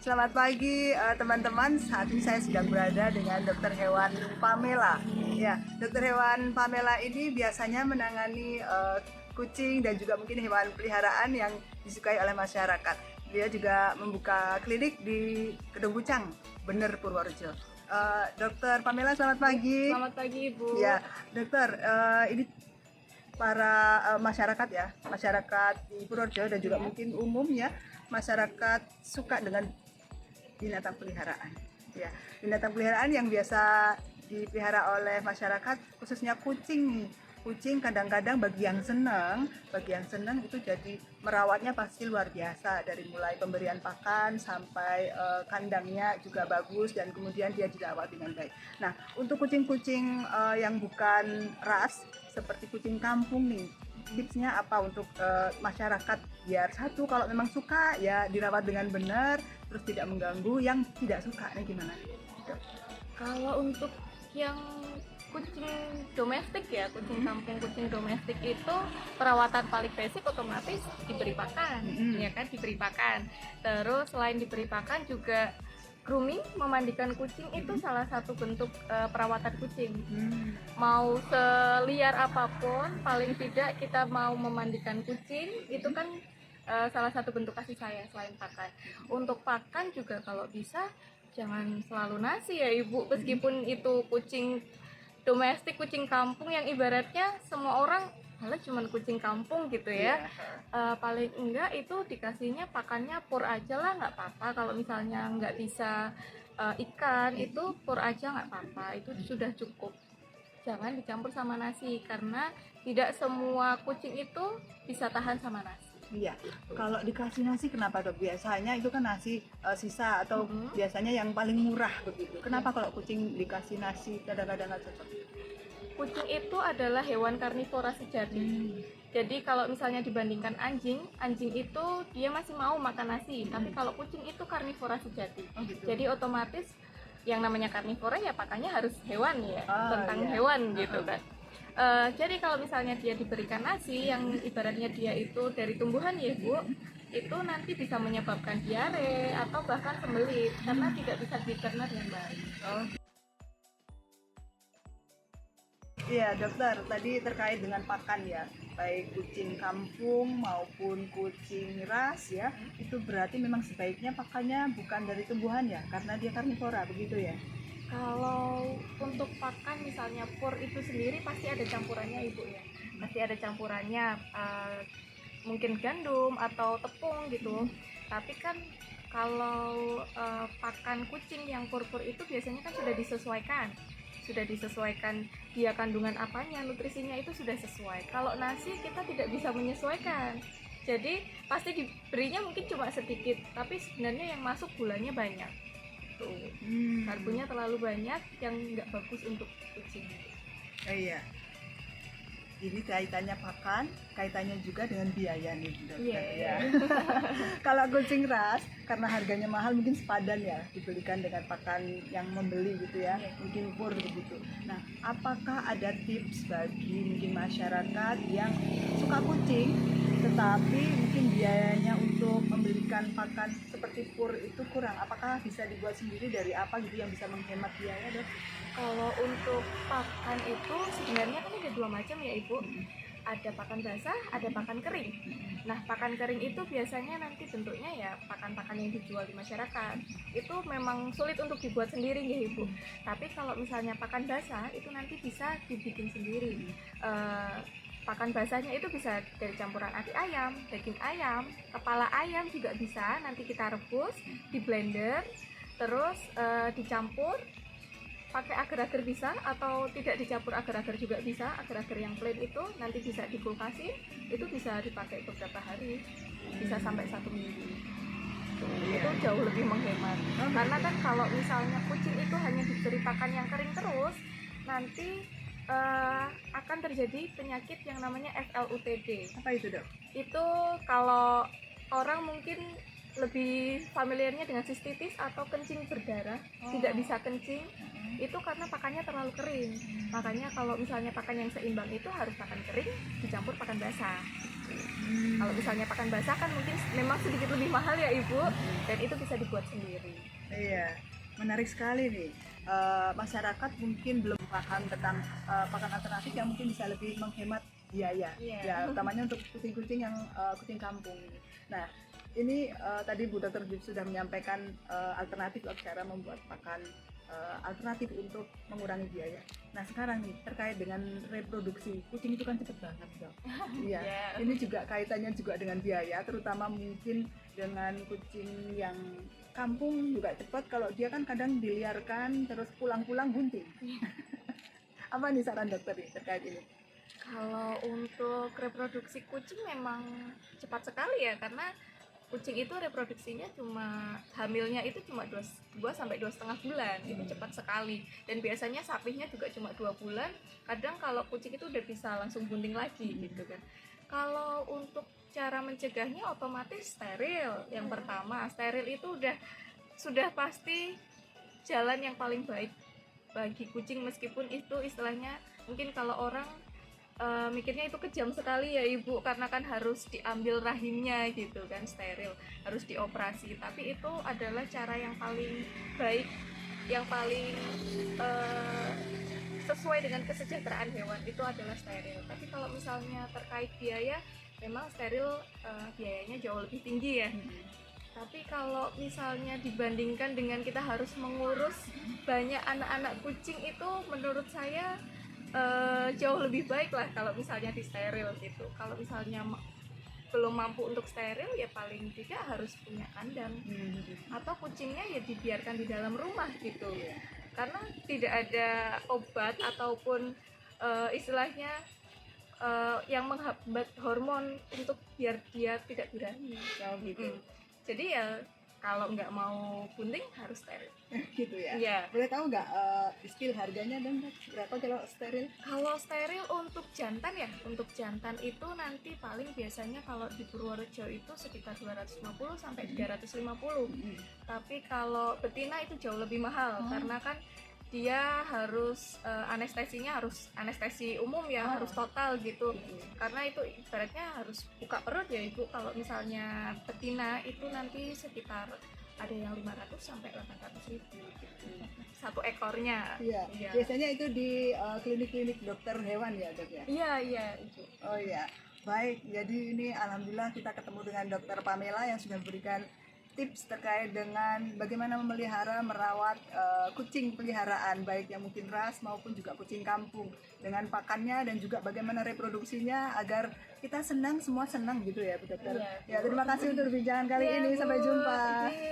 selamat pagi teman-teman. Saat ini saya sedang berada dengan dokter hewan Pamela. Ya, dokter hewan Pamela ini biasanya menangani kucing dan juga mungkin hewan peliharaan yang disukai oleh masyarakat. Dia juga membuka klinik di Kedung Bucang, Bener, Purworejo. Dokter Pamela, selamat pagi. Selamat pagi, Bu. Ya, dokter, ini para masyarakat ya, masyarakat di Purworejo dan juga mungkin umum ya, masyarakat suka dengan binatang peliharaan. Ya, binatang peliharaan yang biasa dipelihara oleh masyarakat, khususnya kucing nih. Kucing kadang-kadang bagi yang senang itu jadi merawatnya pasti luar biasa, dari mulai pemberian pakan sampai kandangnya juga bagus dan kemudian dia dirawat dengan baik. Nah, untuk kucing-kucing yang bukan ras seperti kucing kampung nih, tipsnya apa untuk masyarakat biar satu kalau memang suka ya dirawat dengan benar, terus tidak mengganggu, yang tidak suka nih gimana? Kalau untuk yang kucing domestik ya, kucing kampung, kucing domestik itu perawatan paling basic otomatis diberi pakan, ya kan, diberi pakan. Terus selain diberi pakan juga grooming, memandikan kucing itu salah satu bentuk perawatan kucing. Mau seliar apapun, paling tidak kita mau memandikan kucing itu kan salah satu bentuk kasih sayang selain pakan. Untuk pakan juga kalau bisa jangan selalu nasi ya Ibu, meskipun itu kucing domestik, kucing kampung yang ibaratnya semua orang malah cuman kucing kampung gitu ya. Paling enggak itu dikasihnya pakannya pur aja lah, nggak apa-apa. Kalau misalnya nggak bisa ikan itu pur aja nggak apa-apa, itu sudah cukup. Jangan dicampur sama nasi karena tidak semua kucing itu bisa tahan sama nasi. Iya, kalau dikasih nasi kenapa dok? Biasanya itu kan nasi sisa atau biasanya yang paling murah begitu. Kenapa kalau kucing dikasih nasi kadang-kadang nggak cocok? Kucing itu adalah hewan karnivora sejati. Jadi kalau misalnya dibandingkan anjing, anjing itu dia masih mau makan nasi. Tapi kalau kucing itu karnivora sejati. Oh, gitu. Jadi otomatis yang namanya karnivora ya pakannya harus hewan ya, tentang iya. hewan gitu kan. Jadi kalau misalnya dia diberikan nasi yang ibaratnya dia itu dari tumbuhan ya Bu, itu nanti bisa menyebabkan diare atau bahkan sembelit karena tidak bisa dicerna dengan baik. Iya dokter, tadi terkait dengan pakan ya, baik kucing kampung maupun kucing ras ya, itu berarti memang sebaiknya pakannya bukan dari tumbuhan ya, karena dia karnivora begitu ya? Kalau untuk pakan misalnya pur itu sendiri pasti ada campurannya Ibu ya, pasti ada campurannya, mungkin gandum atau tepung gitu. Tapi kan kalau pakan kucing yang pur-pur itu biasanya kan sudah disesuaikan dia kandungan apanya, nutrisinya itu sudah sesuai. Kalau nasi kita tidak bisa menyesuaikan, jadi pasti diberinya mungkin cuma sedikit, tapi sebenarnya yang masuk gulanya banyak. Karbonya terlalu banyak yang nggak bagus untuk kucing. Iya. Ini kaitannya pakan, kaitannya juga dengan biaya nih dokter ya. Kalau kucing ras, karena harganya mahal mungkin sepadan ya dibelikan dengan pakan yang membeli gitu ya, mungkin pur begitu. Nah, apakah ada tips bagi mungkin masyarakat yang suka kucing, tetapi mungkin biayanya untuk membelikan pakan seperti pur itu kurang? Apakah bisa dibuat sendiri dari apa gitu yang bisa menghemat biaya dok? Kalau untuk pakan itu sebenarnya kan ada dua macam ya Ibu. Ada pakan basah, ada pakan kering. Nah, pakan kering itu biasanya nanti bentuknya ya pakan-pakan yang dijual di masyarakat. Itu memang sulit untuk dibuat sendiri ya Ibu. Tapi kalau misalnya pakan basah itu nanti bisa dibikin sendiri. Pakan basahnya itu bisa dari campuran ati ayam, daging ayam, kepala ayam juga bisa. Nanti kita rebus, di blender, terus dicampur. Pakai agar-agar bisa atau tidak dicampur agar-agar juga bisa. Agar-agar yang plain itu nanti bisa dikulkasin, itu bisa dipakai beberapa hari, bisa sampai 1 minggu. Itu jauh lebih menghemat. Karena kan kalau misalnya kucing itu hanya diberi pakan yang kering terus, nanti akan terjadi penyakit yang namanya FLUTD. Apa itu dok? Itu kalau orang mungkin lebih familiarnya dengan sistitis atau kencing berdarah, tidak bisa kencing, itu karena pakannya terlalu kering. Makanya kalau misalnya pakan yang seimbang itu harus pakan kering dicampur pakan basah. Kalau misalnya pakan basah kan mungkin memang sedikit lebih mahal ya Ibu, dan itu bisa dibuat sendiri. Iya, menarik sekali nih. Masyarakat mungkin belum paham tentang pakan alternatif yang mungkin bisa lebih menghemat biaya, Iya. ya utamanya untuk kucing-kucing yang kucing kampung ini. Nah, ini tadi Bu Dokter sudah menyampaikan alternatif cara membuat pakan alternatif untuk mengurangi biaya. Nah sekarang nih terkait dengan reproduksi, kucing itu kan cepet banget dok. Iya, Yeah. ini juga kaitannya juga dengan biaya, terutama mungkin dengan kucing yang kampung juga cepat. Kalau dia kan kadang diliarkan terus pulang-pulang bunting. Apa nih saran dokter nih terkait ini? Kalau untuk reproduksi kucing memang cepat sekali ya, karena kucing itu reproduksinya cuma hamilnya itu cuma 2 sampai 2,5 bulan. Itu cepat sekali. Dan biasanya sapinya juga cuma 2 bulan. Kadang kalau kucing itu udah bisa langsung bunting lagi gitu kan. Kalau untuk cara mencegahnya otomatis steril. Yang pertama, steril itu sudah pasti jalan yang paling baik bagi kucing, meskipun itu istilahnya mungkin kalau orang mikirnya itu kejam sekali ya Ibu, karena kan harus diambil rahimnya gitu kan, steril, harus dioperasi. Tapi itu adalah cara yang paling baik, yang paling sesuai dengan kesejahteraan hewan, itu adalah steril. Tapi kalau misalnya terkait biaya, memang steril biayanya jauh lebih tinggi ya. Tapi kalau misalnya dibandingkan dengan kita harus mengurus banyak anak-anak kucing, itu menurut saya jauh lebih baik lah kalau misalnya di steril gitu. Kalau misalnya belum mampu untuk steril, ya paling tidak harus punya kandang, atau kucingnya ya dibiarkan di dalam rumah gitu, karena tidak ada obat ataupun istilahnya yang menghambat hormon untuk biar dia tidak birahi gitu. Jadi ya kalau nggak mau bunting harus steril. Gitu ya. Iya. Boleh tahu nggak skill harganya dong Dok? Berapa kalau steril? Kalau steril untuk jantan ya, untuk jantan itu nanti paling biasanya kalau di Purworejo itu sekitar 250 sampai 350. Tapi kalau betina itu jauh lebih mahal karena kan dia harus anestesinya harus anestesi umum ya, harus total gitu. Karena itu ibaratnya harus buka perut ya Ibu. Kalau misalnya betina itu nanti sekitar ada yang 500 sampai 800 ribu gitu, satu ekornya. Iya. Iya. Biasanya itu di klinik-klinik dokter hewan ya dok ya? Iya itu. Oh iya, baik. Jadi ini alhamdulillah kita ketemu dengan dokter Pamela yang sudah memberikan tips terkait dengan bagaimana memelihara, merawat kucing peliharaan, baik yang mungkin ras maupun juga kucing kampung, dengan pakannya dan juga bagaimana reproduksinya agar kita senang, semua senang gitu ya Bu Dokter. Iya, Bu. Ya terima kasih untuk perbincangan kali Iya, ini, Bu. sampai jumpa. Oke.